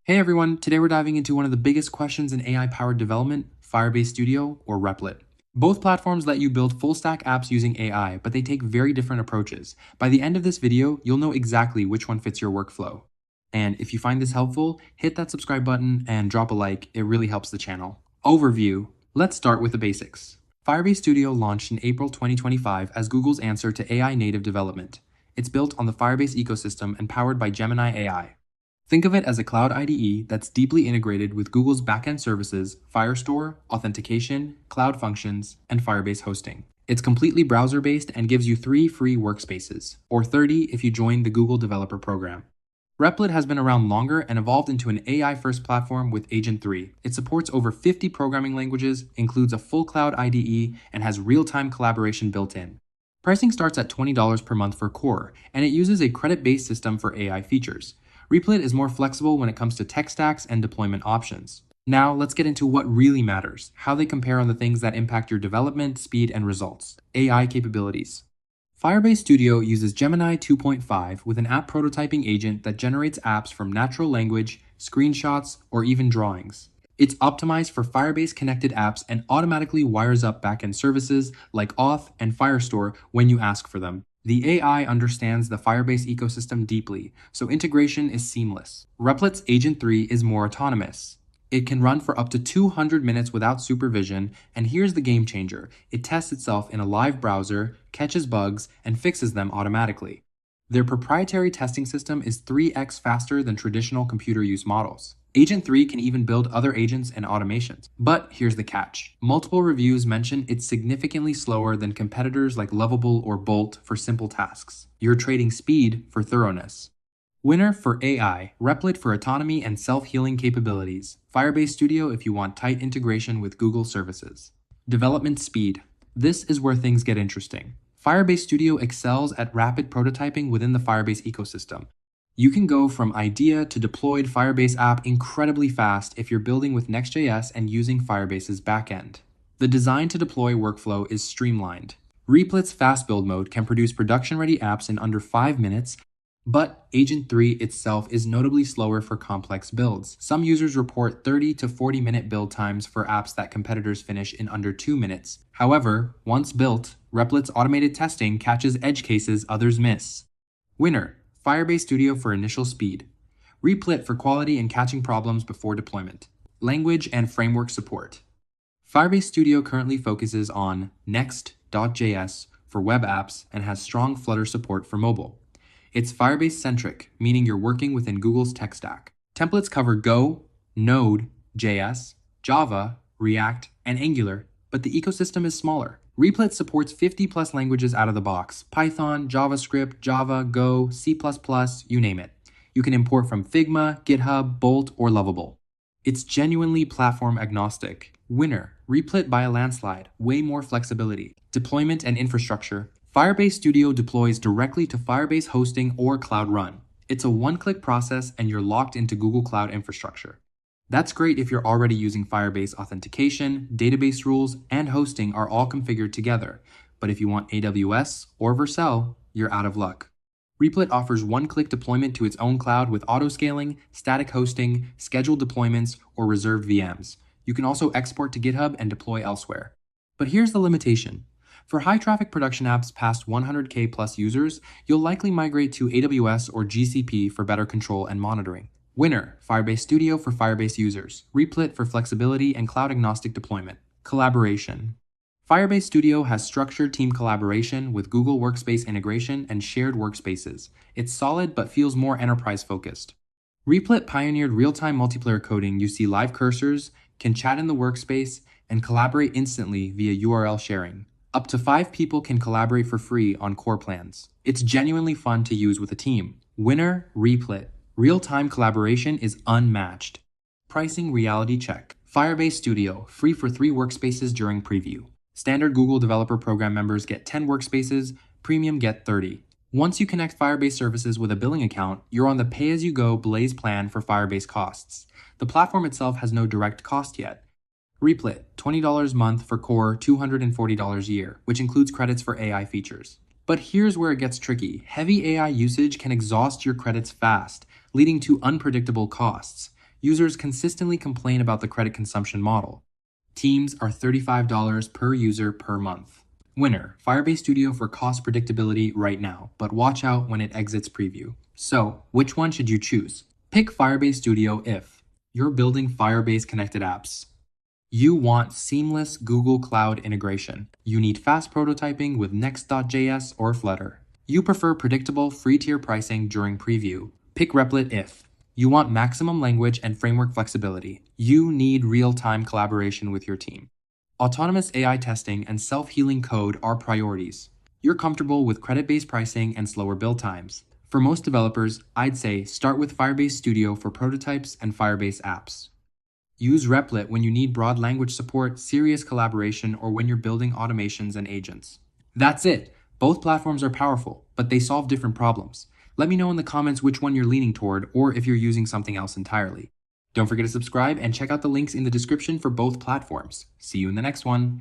Hey everyone, today we're diving into one of the biggest questions in AI-powered development, Firebase Studio or Replit. Both platforms let you build full-stack apps using AI, but they take very different approaches. By the end of this video, you'll know exactly which one fits your workflow. And if you find this helpful, hit that subscribe button and drop a like, it really helps the channel. Overview. Let's start with the basics. Firebase Studio launched in April 2025 as Google's answer to AI native development. It's built on the Firebase ecosystem and powered by Gemini AI. Think of it as a cloud IDE that's deeply integrated with Google's backend services, Firestore, authentication, cloud functions, and Firebase hosting. It's completely browser-based and gives you 3 free workspaces, or 30 if you join the Google Developer Program. Replit has been around longer and evolved into an AI-first platform with Agent 3. It supports over 50 programming languages, includes a full cloud IDE, and has real-time collaboration built in. Pricing starts at $20 per month for core, and it uses a credit-based system for AI features. Replit is more flexible when it comes to tech stacks and deployment options. Now, let's get into what really matters, how they compare on the things that impact your development, speed, and results. AI capabilities. Firebase Studio uses Gemini 2.5 with an app prototyping agent that generates apps from natural language, screenshots, or even drawings. It's optimized for Firebase connected apps and automatically wires up backend services like Auth and Firestore when you ask for them. The AI understands the Firebase ecosystem deeply, so integration is seamless. Replit's Agent 3 is more autonomous. It can run for up to 200 minutes without supervision, and here's the game changer. It tests itself in a live browser, catches bugs, and fixes them automatically. Their proprietary testing system is 3x faster than traditional computer use models. Agent 3 can even build other agents and automations. But here's the catch. Multiple reviews mention it's significantly slower than competitors like Lovable or Bolt for simple tasks. You're trading speed for thoroughness. Winner for AI, Replit for autonomy and self-healing capabilities, Firebase Studio if you want tight integration with Google services. Development speed. This is where things get interesting. Firebase Studio excels at rapid prototyping within the Firebase ecosystem. You can go from idea to deployed Firebase app incredibly fast if you're building with Next.js and using Firebase's backend. The design to deploy workflow is streamlined. Replit's fast build mode can produce production-ready apps in under 5 minutes, but Agent 3 itself is notably slower for complex builds. Some users report 30 to 40-minute build times for apps that competitors finish in under 2 minutes. However, once built, Replit's automated testing catches edge cases others miss. Winner. Firebase Studio for initial speed. Replit for quality and catching problems before deployment. Language and framework support. Firebase Studio currently focuses on Next.js for web apps and has strong Flutter support for mobile. It's Firebase-centric, meaning you're working within Google's tech stack. Templates cover Go, Node.js, Java, React, and Angular, but the ecosystem is smaller. Replit supports 50+ languages out of the box: Python, JavaScript, Java, Go, C++, you name it. You can import from Figma, GitHub, Bolt, or Lovable. It's genuinely platform agnostic. Winner. Replit by a landslide. Way more flexibility. Deployment and infrastructure. Firebase Studio deploys directly to Firebase hosting or Cloud Run. It's a one-click process and you're locked into Google Cloud infrastructure. That's great if you're already using Firebase authentication, database rules, and hosting are all configured together. But if you want AWS or Vercel, you're out of luck. Replit offers one-click deployment to its own cloud with auto-scaling, static hosting, scheduled deployments, or reserved VMs. You can also export to GitHub and deploy elsewhere. But here's the limitation. For high-traffic production apps past 100K plus users, you'll likely migrate to AWS or GCP for better control and monitoring. Winner. Firebase Studio for Firebase users. Replit for flexibility and cloud-agnostic deployment. Collaboration. Firebase Studio has structured team collaboration with Google Workspace integration and shared workspaces. It's solid but feels more enterprise-focused. Replit pioneered real-time multiplayer coding. You see live cursors, can chat in the workspace, and collaborate instantly via URL sharing. Up to 5 people can collaborate for free on core plans. It's genuinely fun to use with a team. Winner. Replit. Real-time collaboration is unmatched. Pricing reality check. Firebase Studio, free for 3 workspaces during preview. Standard Google Developer Program members get 10 workspaces, Premium get 30. Once you connect Firebase services with a billing account, you're on the pay-as-you-go Blaze plan for Firebase costs. The platform itself has no direct cost yet. Replit, $20 a month for core, $240 a year, which includes credits for AI features. But here's where it gets tricky. Heavy AI usage can exhaust your credits fast, leading to unpredictable costs. Users consistently complain about the credit consumption model. Teams are $35 per user per month. Winner, Firebase Studio for cost predictability right now, but watch out when it exits preview. So, which one should you choose? Pick Firebase Studio if you're building Firebase connected apps. You want seamless Google Cloud integration. You need fast prototyping with Next.js or Flutter. You prefer predictable free tier pricing during preview. Pick Replit if you want maximum language and framework flexibility. You need real-time collaboration with your team. Autonomous AI testing and self-healing code are priorities. You're comfortable with credit-based pricing and slower build times. For most developers, I'd say start with Firebase Studio for prototypes and Firebase apps. Use Replit when you need broad language support, serious collaboration, or when you're building automations and agents. That's it. Both platforms are powerful, but they solve different problems. Let me know in the comments which one you're leaning toward or if you're using something else entirely. Don't forget to subscribe and check out the links in the description for both platforms. See you in the next one.